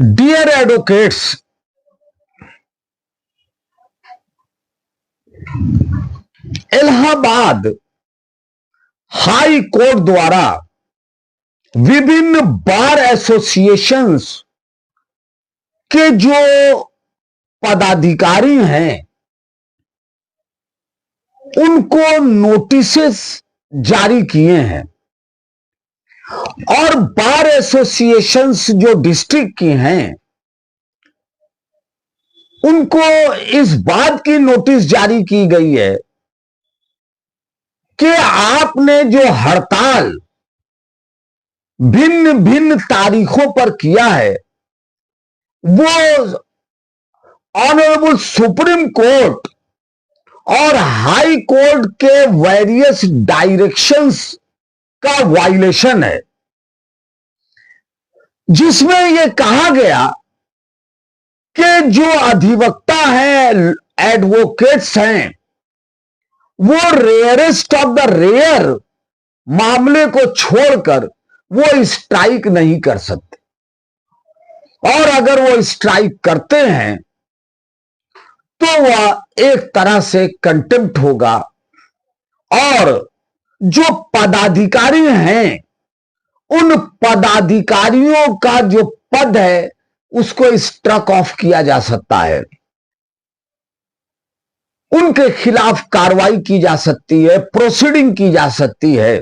Dear advocates, Allahabad high court द्वारा विभिन्न बार associations के जो पदाधिकारी हैं उनको नोटिसेस जारी किए हैं और बार एसोसिएशंस जो डिस्ट्रिक्ट की हैं उनको इस बात की नोटिस जारी की गई है कि आपने जो हड़ताल भिन्न भिन्न तारीखों पर किया है वो ऑनरेबल सुप्रीम कोर्ट और हाई कोर्ट के वेरियस डायरेक्शंस का वायलेशन है, जिसमें यह कहा गया कि जो अधिवक्ता हैं, एडवोकेट्स हैं, वो रेयरेस्ट ऑफ द रेयर मामले को छोड़कर वो स्ट्राइक नहीं कर सकते, और अगर वो स्ट्राइक करते हैं तो वह एक तरह से कंटेम्प्ट होगा और जो पदाधिकारी हैं उन पदाधिकारियों का जो पद है उसको स्ट्रक ऑफ किया जा सकता है, उनके खिलाफ कार्रवाई की जा सकती है, प्रोसीडिंग की जा सकती है।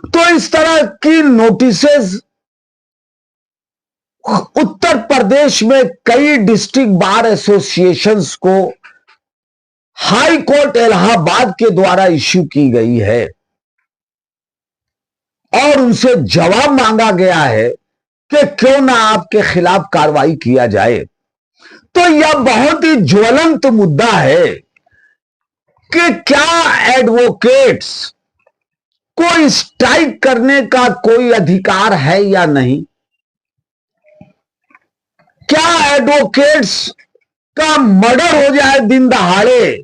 तो इस तरह की नोटिसेस उत्तर प्रदेश में कई डिस्ट्रिक्ट बार एसोसिएशंस को हाई कोर्ट इलाहाबाद के द्वारा इश्यू की गई है और उनसे जवाब मांगा गया है कि क्यों ना आपके खिलाफ कार्रवाई किया जाए। तो यह बहुत ही ज्वलंत मुद्दा है कि क्या एडवोकेट्स को स्ट्राइक करने का कोई अधिकार है या नहीं। क्या एडवोकेट्स का मर्डर हो जाए दिन दहाड़े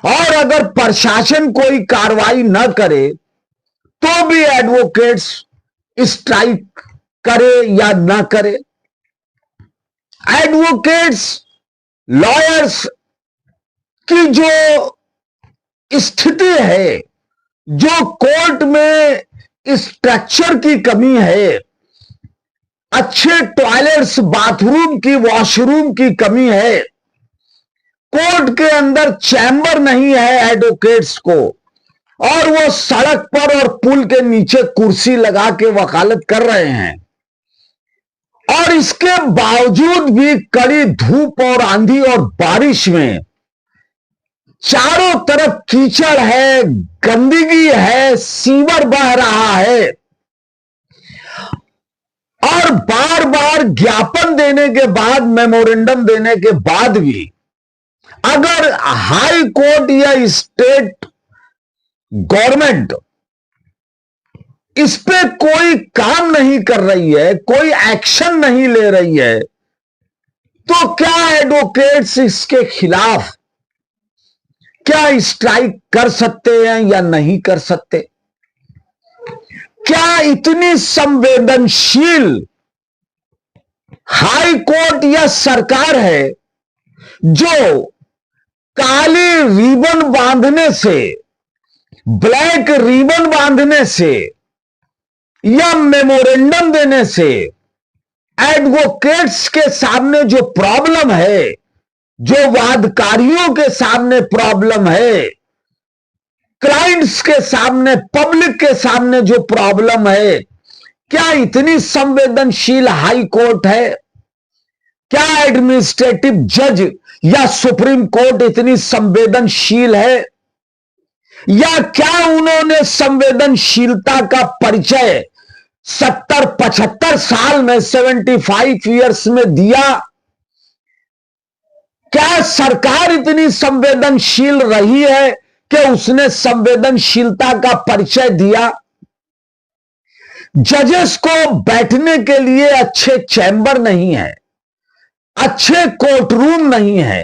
और अगर प्रशासन कोई कार्रवाई न करे तो भी एडवोकेट्स स्ट्राइक करे या ना करे। एडवोकेट्स, लॉयर्स की जो स्थिति है, जो कोर्ट में स्ट्रक्चर की कमी है, अच्छे टॉयलेट्स, बाथरूम की, वॉशरूम की कमी है, कोर्ट के अंदर चैम्बर नहीं है एडवोकेट्स को, और वो सड़क पर और पुल के नीचे कुर्सी लगा के वकालत कर रहे हैं, और इसके बावजूद भी कड़ी धूप और आंधी और बारिश में चारों तरफ कीचड़ है, गंदगी है, सीवर बह रहा है, और बार बार ज्ञापन देने के बाद, मेमोरेंडम देने के बाद भी अगर हाई कोर्ट या स्टेट गवर्नमेंट इस पे कोई काम नहीं कर रही है, कोई एक्शन नहीं ले रही है, तो क्या एडवोकेट्स इसके खिलाफ क्या स्ट्राइक कर सकते हैं या नहीं कर सकते। क्या इतनी संवेदनशील हाई कोर्ट या सरकार है जो काली रिबन बांधने से, ब्लैक रिबन बांधने से या मेमोरेंडम देने से एडवोकेट्स के सामने जो प्रॉब्लम है, जो वादकारियों के सामने प्रॉब्लम है, क्लाइंट्स के सामने, पब्लिक के सामने जो प्रॉब्लम है, क्या इतनी संवेदनशील हाई कोर्ट है? क्या एडमिनिस्ट्रेटिव जज या सुप्रीम कोर्ट इतनी संवेदनशील है? या क्या उन्होंने संवेदनशीलता का परिचय 70-75 साल में, 75 ईयर्स में दिया? क्या सरकार इतनी संवेदनशील रही है कि उसने संवेदनशीलता का परिचय दिया? जजेस को बैठने के लिए अच्छे चैम्बर नहीं है, अच्छे कोर्ट रूम नहीं है,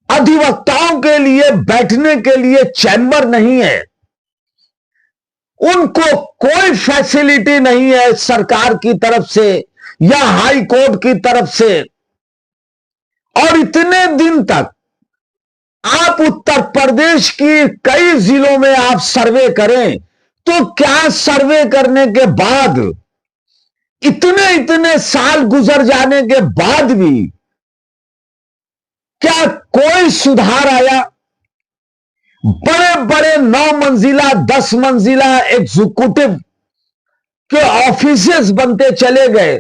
अधिवक्ताओं के लिए बैठने के लिए चैम्बर नहीं है, उनको कोई फैसिलिटी नहीं है सरकार की तरफ से या हाई कोर्ट की तरफ से, और इतने दिन तक आप उत्तर प्रदेश की कई जिलों में आप सर्वे करें, तो क्या सर्वे करने के बाद, इतने इतने साल गुजर जाने के बाद भी क्या कोई सुधार आया? बड़े बड़े 9 मंजिला 10 मंजिला एग्जीक्यूटिव के ऑफिसेस बनते चले गए,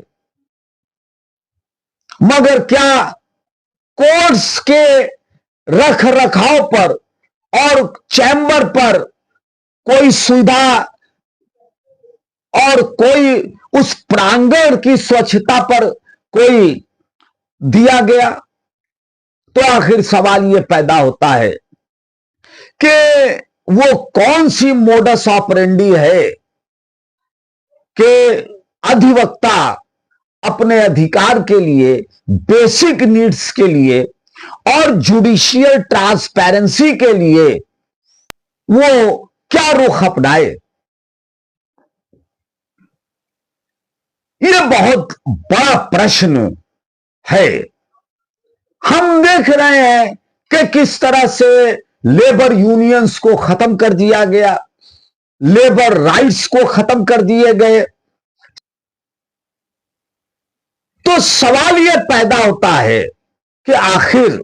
मगर क्या कोर्ट्स के रख रखाव पर और चैम्बर पर कोई सुविधा और कोई उस प्रांगण की स्वच्छता पर कोई दिया गया? तो आखिर सवाल यह पैदा होता है कि वो कौन सी मोडस ऑपरेंडी है कि अधिवक्ता अपने अधिकार के लिए, बेसिक नीड्स के लिए और जुडिशियल ट्रांसपेरेंसी के लिए वो क्या रुख अपनाए? यह बहुत बड़ा प्रश्न है। हम देख रहे हैं कि किस तरह से लेबर यूनियंस को खत्म कर दिया गया, लेबर राइट्स को खत्म कर दिए गए। तो सवाल यह पैदा होता है कि आखिर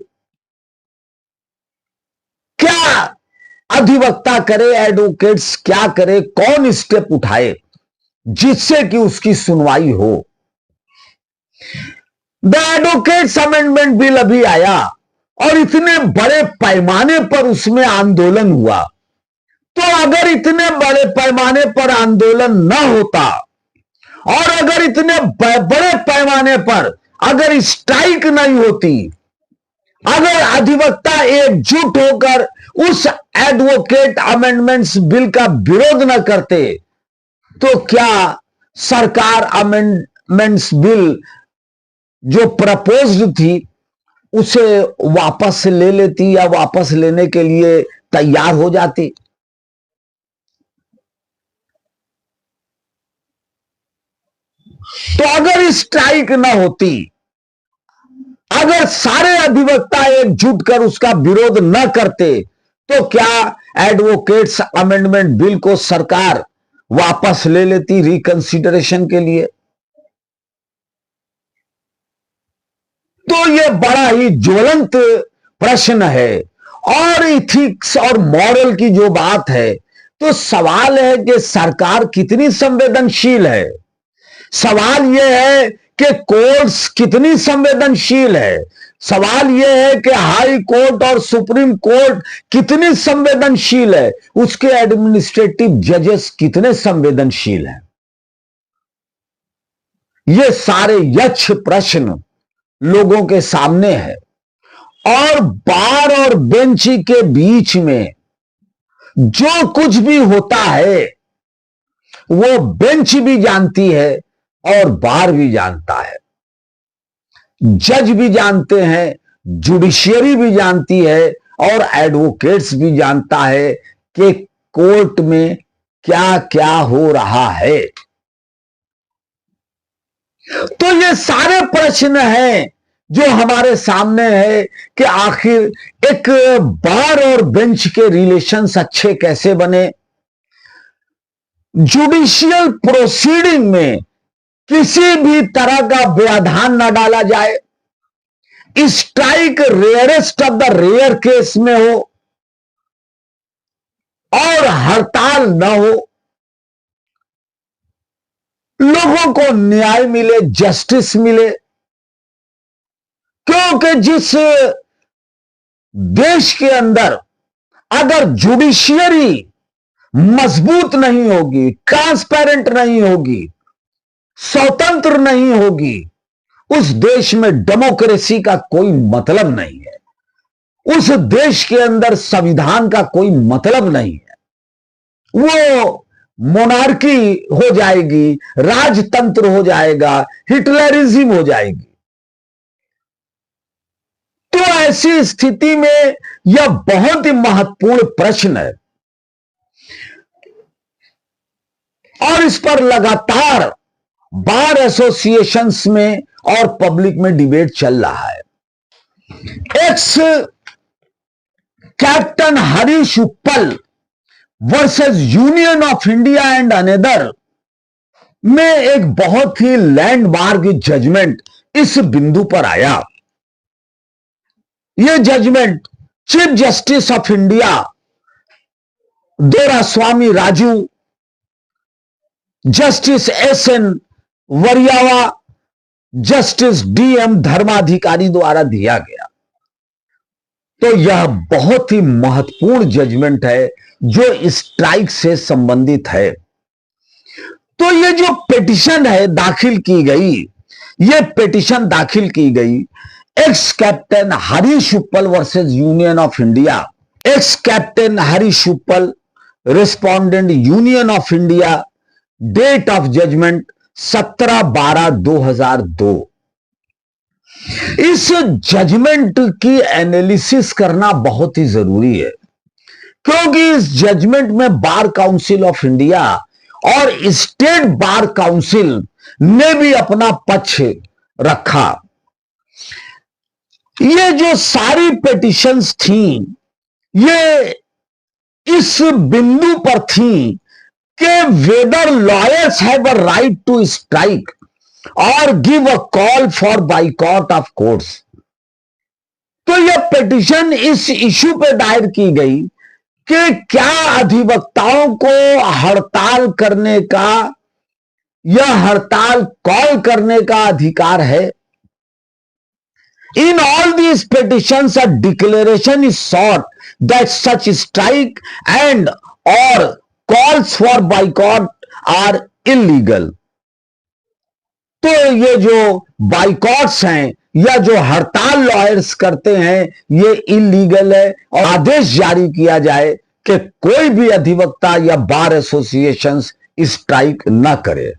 क्या अधिवक्ता करे, एडवोकेट्स क्या करे, कौन स्टेप उठाए जिससे कि उसकी सुनवाई हो? द एडवोकेट्स अमेंडमेंट बिल अभी आया और इतने बड़े पैमाने पर उसमें आंदोलन हुआ। तो अगर इतने बड़े पैमाने पर आंदोलन न होता और अगर इतने बड़े पैमाने पर अगर स्ट्राइक नहीं होती, अगर अधिवक्ता एकजुट होकर उस एडवोकेट अमेंडमेंट्स बिल का विरोध न करते, तो क्या सरकार अमेंडमेंट्स बिल जो प्रपोज्ड थी उसे वापस ले लेती या वापस लेने के लिए तैयार हो जाती? तो अगर स्ट्राइक न होती, अगर सारे अधिवक्ता एकजुट कर उसका विरोध न करते, तो क्या एडवोकेट्स अमेंडमेंट बिल को सरकार वापस ले लेती रिकंसिडरेशन के लिए? तो यह बड़ा ही ज्वलंत प्रश्न है। और इथिक्स और मॉरल की जो बात है, तो सवाल है कि सरकार कितनी संवेदनशील है। सवाल यह है कि कोर्ट्स कितनी संवेदनशील है। सवाल यह है कि हाई कोर्ट और सुप्रीम कोर्ट कितनी संवेदनशील है, उसके एडमिनिस्ट्रेटिव जजेस कितने संवेदनशील हैं। ये सारे यक्ष प्रश्न लोगों के सामने है। और बार और बेंच के बीच में जो कुछ भी होता है वो बेंच भी जानती है और बार भी जानता है, जज भी जानते हैं, जुडिशियरी भी जानती है और एडवोकेट्स भी जानता है कि कोर्ट में क्या क्या हो रहा है। तो ये सारे प्रश्न हैं जो हमारे सामने है कि आखिर एक बार और बेंच के रिलेशंस अच्छे कैसे बने, जुडिशियल प्रोसीडिंग में किसी भी तरह का व्यवधान न डाला जाए, strike rarest of the rare case में हो और हड़ताल न हो, लोगों को न्याय मिले, जस्टिस मिले। क्योंकि जिस देश के अंदर अगर जुडिशियरी मजबूत नहीं होगी, ट्रांसपेरेंट नहीं होगी, स्वतंत्र नहीं होगी, उस देश में डेमोक्रेसी का कोई मतलब नहीं है, उस देश के अंदर संविधान का कोई मतलब नहीं है। वो मोनार्की हो जाएगी, राजतंत्र हो जाएगा, हिटलरिज्म हो जाएगी। तो ऐसी स्थिति में यह बहुत ही महत्वपूर्ण प्रश्न है और इस पर लगातार बार एसोसिएशंस में और पब्लिक में डिबेट चल रहा है। X captain Harish Uppal versus Union of India and another में एक बहुत ही लैंडमार्क जजमेंट इस बिंदु पर आया। यह judgment chief justice of India Doraiswamy Raju, justice S N. Variava, justice D M. Dharmadhikari द्वारा दिया गया। तो यह बहुत ही महत्वपूर्ण जजमेंट है जो स्ट्राइक से संबंधित है। तो ये जो पिटीशन है दाखिल की गई, ये पिटीशन दाखिल की गई x captain Harish Uppal versus Union of India. Ex captain Harish Uppal, respondent Union of India, date of judgment 17/12/2002। इस जजमेंट की एनालिसिस करना बहुत ही जरूरी है, क्योंकि इस जजमेंट में बार काउंसिल ऑफ इंडिया और स्टेट बार काउंसिल ने भी अपना पक्ष रखा। ये जो सारी पिटीशंस थी, ये इस बिंदु पर थी कि whether lawyers have a right to strike और give a call for boycott of courts. तो यह पिटीशन इस इश्यू पे दायर की गई कि क्या अधिवक्ताओं को हड़ताल करने का या हड़ताल कॉल करने का अधिकार है। In all these petitions a declaration is sought that such strike and और calls for boycott are illegal. तो ये जो बाइकॉट्स हैं या जो हड़ताल लॉयर्स करते हैं, ये इलीगल है और आदेश जारी किया जाए कि कोई भी अधिवक्ता या बार एसोसिएशन स्ट्राइक न करे।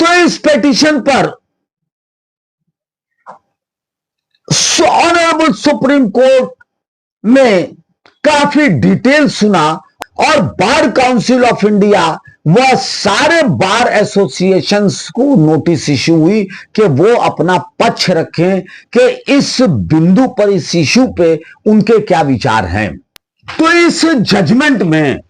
तो इस पिटीशन पर ऑनरेबल सुप्रीम कोर्ट ने काफी डिटेल सुना और बार काउंसिल ऑफ इंडिया वह सारे बार एसोसिएशंस को नोटिस इश्यू हुई कि वो अपना पक्ष रखें कि इस बिंदु पर, इस इश्यू पे उनके क्या विचार हैं। तो इस जजमेंट में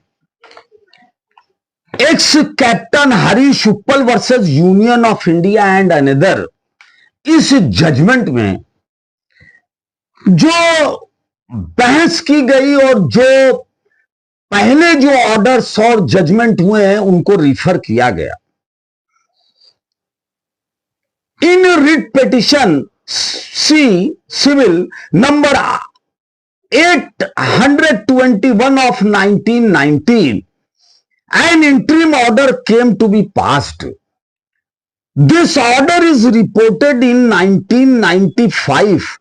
x captain Harish Uppal versus Union of India and another, इस जजमेंट में जो बहस की गई और जो पहले जो ऑर्डर्स और जजमेंट हुए हैं उनको रिफर किया गया। In writ petition C civil number 821 of 1919 an interim order came to be passed. This order is reported in 1995